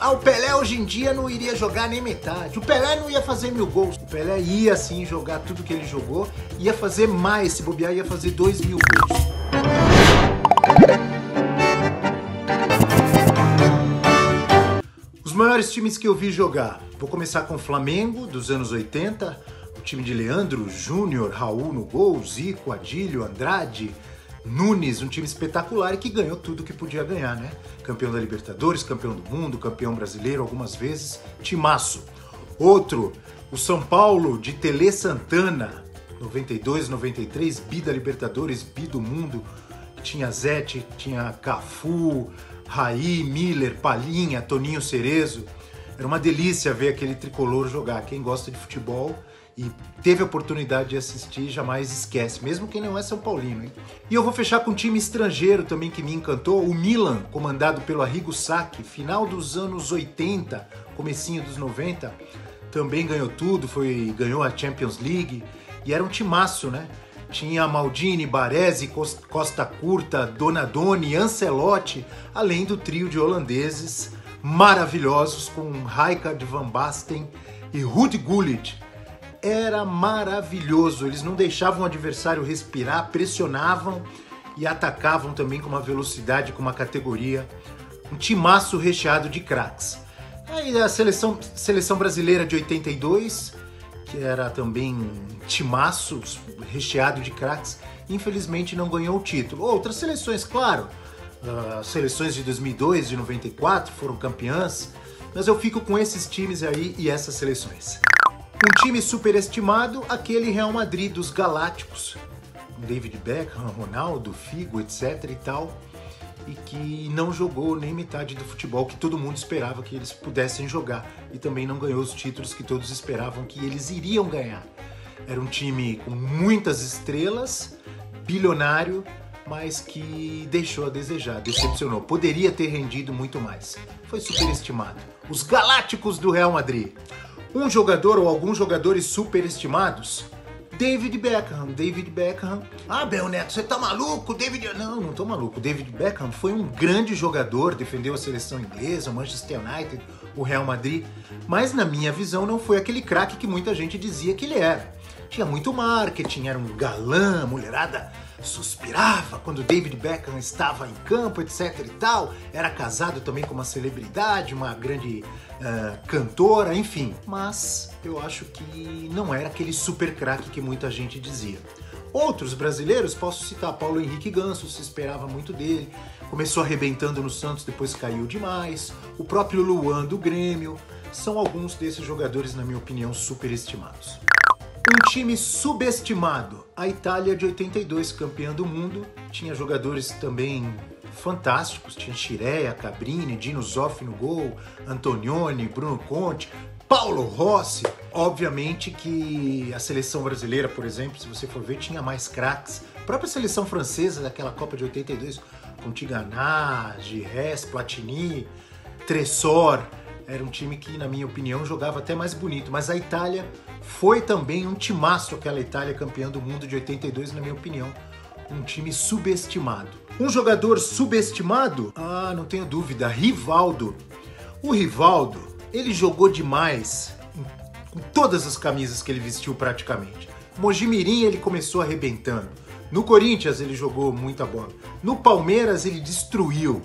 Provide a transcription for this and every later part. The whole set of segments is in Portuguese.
O Pelé hoje em dia não iria jogar nem metade. O Pelé não ia fazer 1000 gols. O Pelé ia sim jogar tudo que ele jogou, ia fazer mais, se bobear, ia fazer 2000 gols. Os maiores times que eu vi jogar. Vou começar com o Flamengo, dos anos 80. O time de Leandro, Júnior, Raul no gol, Zico, Adílio, Andrade, Nunes, um time espetacular e que ganhou tudo que podia ganhar, né? Campeão da Libertadores, campeão do mundo, campeão brasileiro algumas vezes, timaço. Outro, o São Paulo de Tele Santana, 92, 93, bi da Libertadores, bi do mundo. Tinha Zete, tinha Cafu, Raí, Miller, Palhinha, Toninho Cerezo. Era uma delícia ver aquele tricolor jogar. Quem gosta de futebol e teve a oportunidade de assistir, jamais esquece, mesmo quem não é São Paulino, hein? E eu vou fechar com um time estrangeiro também que me encantou, o Milan, comandado pelo Arrigo Sacchi, final dos anos 80, comecinho dos 90, também ganhou tudo, ganhou a Champions League, e era um timaço, né? Tinha Maldini, Baresi, Costa Curta, Donadoni, Ancelotti, além do trio de holandeses maravilhosos com Rijkaard, Van Basten e Ruud Gullit. Era maravilhoso, eles não deixavam o adversário respirar, pressionavam e atacavam também com uma velocidade, com uma categoria, um timaço recheado de craques. Aí a seleção brasileira de 82, que era também um timaço recheado de craques, infelizmente não ganhou o título. Outras seleções, claro, as seleções de 2002, de 94 foram campeãs, mas eu fico com esses times aí e essas seleções. Um time superestimado, aquele Real Madrid dos Galácticos, David Beckham, Ronaldo, Figo, etc e tal, e que não jogou nem metade do futebol que todo mundo esperava que eles pudessem jogar, e também não ganhou os títulos que todos esperavam que eles iriam ganhar. Era um time com muitas estrelas, bilionário, mas que deixou a desejar, decepcionou. Poderia ter rendido muito mais. Foi superestimado. Os Galácticos do Real Madrid. Um jogador ou alguns jogadores superestimados? David Beckham. David Beckham. Ah, Bel Neto, você tá maluco? Não tô maluco. David Beckham foi um grande jogador, defendeu a seleção inglesa, o Manchester United, o Real Madrid, mas na minha visão não foi aquele craque que muita gente dizia que ele era. Tinha muito marketing, era um galã, a mulherada suspirava quando David Beckham estava em campo, etc e tal. Era casado também com uma celebridade, uma grande cantora, enfim. Mas eu acho que não era aquele super craque que muita gente dizia. Outros brasileiros, posso citar Paulo Henrique Ganso, se esperava muito dele. Começou arrebentando no Santos, depois caiu demais. O próprio Luan do Grêmio. São alguns desses jogadores, na minha opinião, superestimados. Um time subestimado, a Itália de 82, campeã do mundo, tinha jogadores também fantásticos, tinha Scirea, Cabrini, Dino Zoff no gol, Antonioni, Bruno Conte, Paulo Rossi. Obviamente que a seleção brasileira, por exemplo, se você for ver, tinha mais craques. A própria seleção francesa daquela Copa de 82, com Tigana, Giresse, Platini, Tressor, era um time que, na minha opinião, jogava até mais bonito. Mas a Itália foi também um timaço, aquela Itália campeã do mundo de 82, na minha opinião. Um time subestimado. Um jogador subestimado? Ah, não tenho dúvida, Rivaldo. O Rivaldo, ele jogou demais com todas as camisas que ele vestiu praticamente. Mojimirim ele começou arrebentando. No Corinthians ele jogou muita bola. No Palmeiras ele destruiu.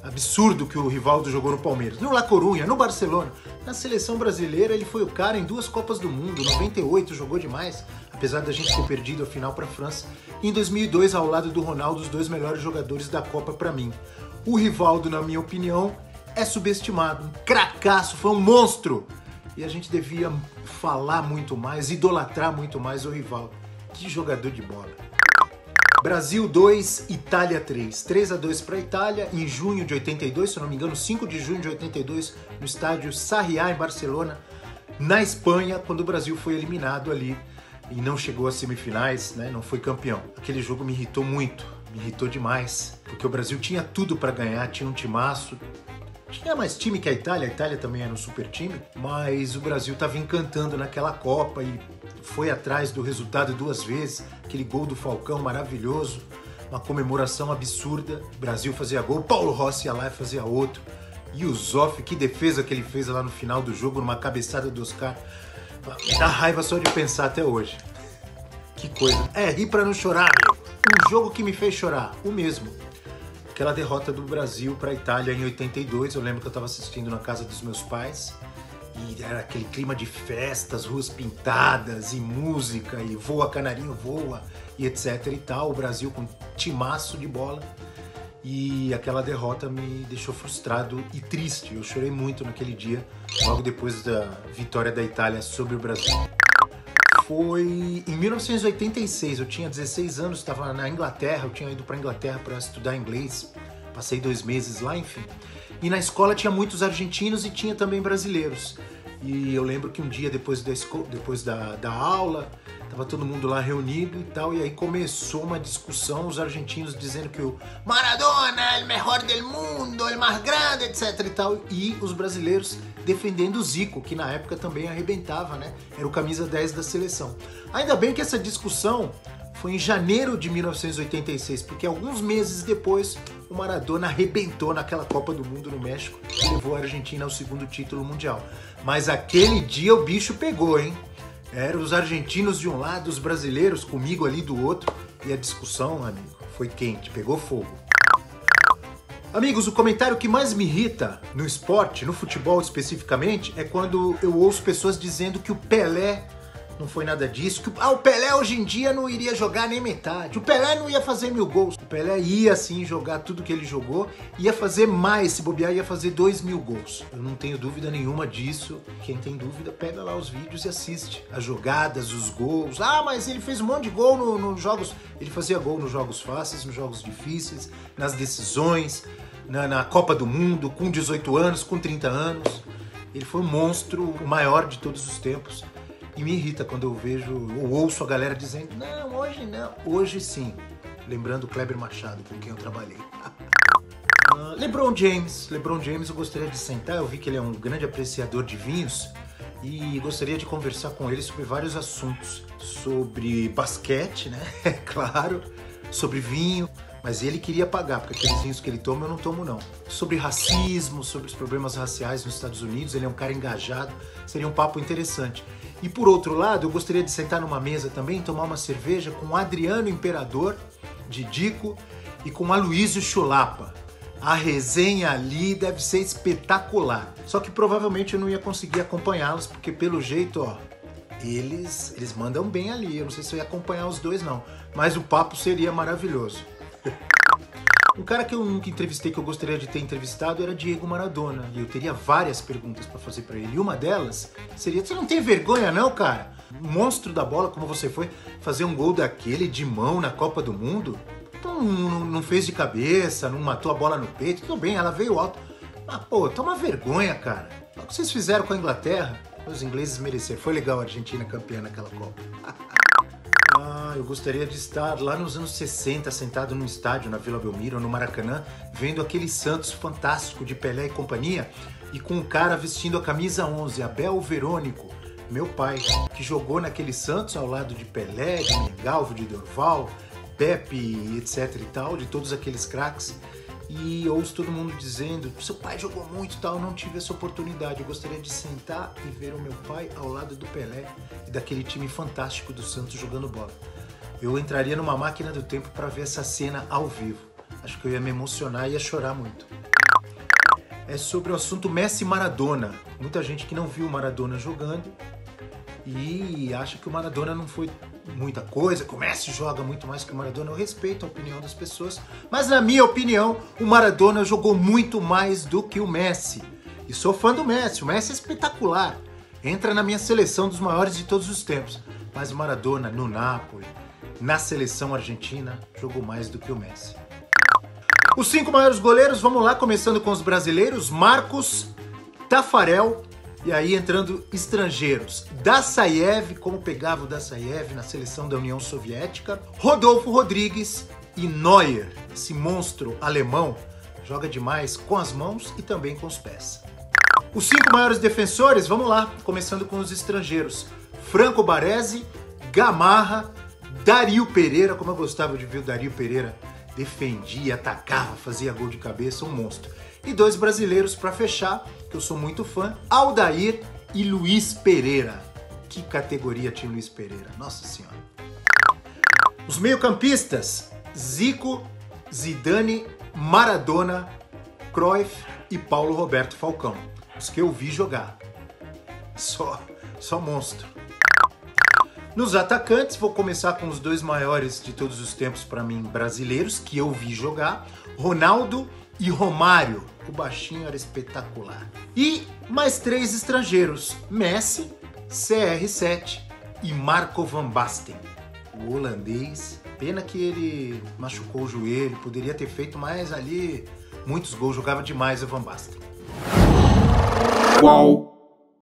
Absurdo que o Rivaldo jogou no Palmeiras. No La Coruña, no Barcelona. Na seleção brasileira ele foi o cara em 2 Copas do Mundo. 98 jogou demais, apesar da gente ter perdido a final para a França. Em 2002, ao lado do Ronaldo, os 2 melhores jogadores da Copa para mim. O Rivaldo, na minha opinião, é subestimado. Um cracaço, foi um monstro. E a gente devia falar muito mais, idolatrar muito mais o Rivaldo. Que jogador de bola. Brasil 2, Itália 3. 3-2 para a Itália em junho de 82, se eu não me engano, 5 de junho de 82, no estádio Sarriá, em Barcelona, na Espanha, quando o Brasil foi eliminado ali e não chegou às semifinais, né? Não foi campeão. Aquele jogo me irritou muito, me irritou demais, porque o Brasil tinha tudo para ganhar, tinha um timaço. Tinha mais time que a Itália também era um super time, mas o Brasil estava encantando naquela Copa e foi atrás do resultado 2 vezes, aquele gol do Falcão maravilhoso, uma comemoração absurda, o Brasil fazia gol, Paulo Rossi ia lá e fazia outro, E o Zoff, que defesa que ele fez lá no final do jogo, numa cabeçada do Oscar. Dá raiva só de pensar até hoje. Que coisa. Rir pra não chorar, amigo. Um jogo que me fez chorar, o mesmo. Aquela derrota do Brasil pra Itália em 82, eu lembro que eu tava assistindo na casa dos meus pais. E era aquele clima de festas, ruas pintadas, e música, e voa canarinho, voa, e etc e tal. O Brasil com um timaço de bola. E aquela derrota me deixou frustrado e triste. Eu chorei muito naquele dia, logo depois da vitória da Itália sobre o Brasil. Foi em 1986, eu tinha 16 anos, estava na Inglaterra, eu tinha ido para a Inglaterra para estudar inglês. Passei 2 meses lá, enfim. E na escola tinha muitos argentinos e tinha também brasileiros. E eu lembro que um dia depois da aula, tava todo mundo lá reunido e tal, e aí começou uma discussão, os argentinos dizendo que o Maradona é o melhor do mundo, o mais grande, etc e tal, e os brasileiros defendendo o Zico, que na época também arrebentava, né? Era o camisa 10 da seleção. Ainda bem que essa discussão foi em janeiro de 1986, porque alguns meses depois o Maradona arrebentou naquela Copa do Mundo no México e levou a Argentina ao 2º título mundial. Mas aquele dia o bicho pegou, hein? Eram os argentinos de um lado, os brasileiros comigo ali do outro, e a discussão, amigo, foi quente, pegou fogo. Amigos, o comentário que mais me irrita no esporte, no futebol especificamente, é quando eu ouço pessoas dizendo que o Pelé não foi nada disso, que o Pelé hoje em dia não iria jogar nem metade, o Pelé não ia fazer 1000 gols. O Pelé ia sim jogar tudo que ele jogou, ia fazer mais, se bobear ia fazer 2000 gols. Eu não tenho dúvida nenhuma disso. Quem tem dúvida, pega lá os vídeos e assiste as jogadas, os gols. Mas ele fez um monte de gol nos jogos, ele fazia gol nos jogos fáceis, nos jogos difíceis, nas decisões, na Copa do Mundo, com 18 anos, com 30 anos. Ele foi um monstro, o maior de todos os tempos. E me irrita quando eu vejo, ou ouço a galera dizendo, não, hoje não. Hoje sim. Lembrando o Kleber Machado, com quem eu trabalhei. LeBron James eu gostaria de sentar, eu vi que ele é um grande apreciador de vinhos e gostaria de conversar com ele sobre vários assuntos. Sobre basquete, né? É claro. Sobre vinho. Mas ele queria pagar, porque aqueles vinhos que ele toma eu não tomo não. Sobre racismo, sobre os problemas raciais nos Estados Unidos, ele é um cara engajado, seria um papo interessante. E por outro lado, eu gostaria de sentar numa mesa também, tomar uma cerveja com o Adriano Imperador, de Dico, e com o Aloysio Chulapa. A resenha ali deve ser espetacular. Só que provavelmente eu não ia conseguir acompanhá-los, porque pelo jeito, eles mandam bem ali. Eu não sei se eu ia acompanhar os dois não, mas o papo seria maravilhoso. Um cara que eu nunca entrevistei, que eu gostaria de ter entrevistado, era Diego Maradona. E eu teria várias perguntas para fazer para ele. E uma delas seria, você não tem vergonha não, cara? Um monstro da bola como você foi, fazer um gol daquele de mão na Copa do Mundo? Então não fez de cabeça, não matou a bola no peito, tudo bem, ela veio alto. Mas pô, toma vergonha, cara. O que vocês fizeram com a Inglaterra? Os ingleses mereceram. Foi legal a Argentina campeã naquela Copa. Eu gostaria de estar lá nos anos 60, sentado num estádio na Vila Belmiro, no Maracanã, vendo aquele Santos fantástico de Pelé e companhia, e com um cara vestindo a camisa 11, Abel Verônico, meu pai, que jogou naquele Santos ao lado de Pelé, de Mengalvo, de Dorval, Pepe, etc e tal, de todos aqueles craques. E ouço todo mundo dizendo, seu pai jogou muito e tal, eu não tive essa oportunidade. Eu gostaria de sentar e ver o meu pai ao lado do Pelé e daquele time fantástico do Santos jogando bola. Eu entraria numa máquina do tempo para ver essa cena ao vivo. Acho que eu ia me emocionar e ia chorar muito. É sobre o assunto Messi e Maradona. Muita gente que não viu o Maradona jogando e acha que o Maradona não foi muita coisa, que o Messi joga muito mais que o Maradona. Eu respeito a opinião das pessoas, mas na minha opinião, o Maradona jogou muito mais do que o Messi. E sou fã do Messi, o Messi é espetacular. Entra na minha seleção dos maiores de todos os tempos. Mas o Maradona, no Napoli, na seleção argentina, jogou mais do que o Messi. Os 5 maiores goleiros, vamos lá, começando com os brasileiros. Marcos, Tafarel, e aí entrando estrangeiros. Dassaev, como pegava o Dassaev na seleção da União Soviética. Rodolfo Rodrigues e Neuer, esse monstro alemão, joga demais com as mãos e também com os pés. Os 5 maiores defensores, vamos lá, começando com os estrangeiros. Franco Baresi, Gamarra, Dario Pereira, como eu gostava de ver o Dario Pereira, defendia, atacava, fazia gol de cabeça, um monstro. E 2 brasileiros para fechar, que eu sou muito fã, Aldair e Luiz Pereira. Que categoria tinha Luiz Pereira, nossa senhora. Os meio-campistas, Zico, Zidane, Maradona, Cruyff e Paulo Roberto Falcão. Os que eu vi jogar. Só monstro. Nos atacantes, vou começar com os 2 maiores de todos os tempos para mim brasileiros, que eu vi jogar, Ronaldo e Romário. O baixinho era espetacular. E mais 3 estrangeiros, Messi, CR7 e Marco van Basten. O holandês, pena que ele machucou o joelho, poderia ter feito mais ali muitos gols, jogava demais o Van Basten. Qual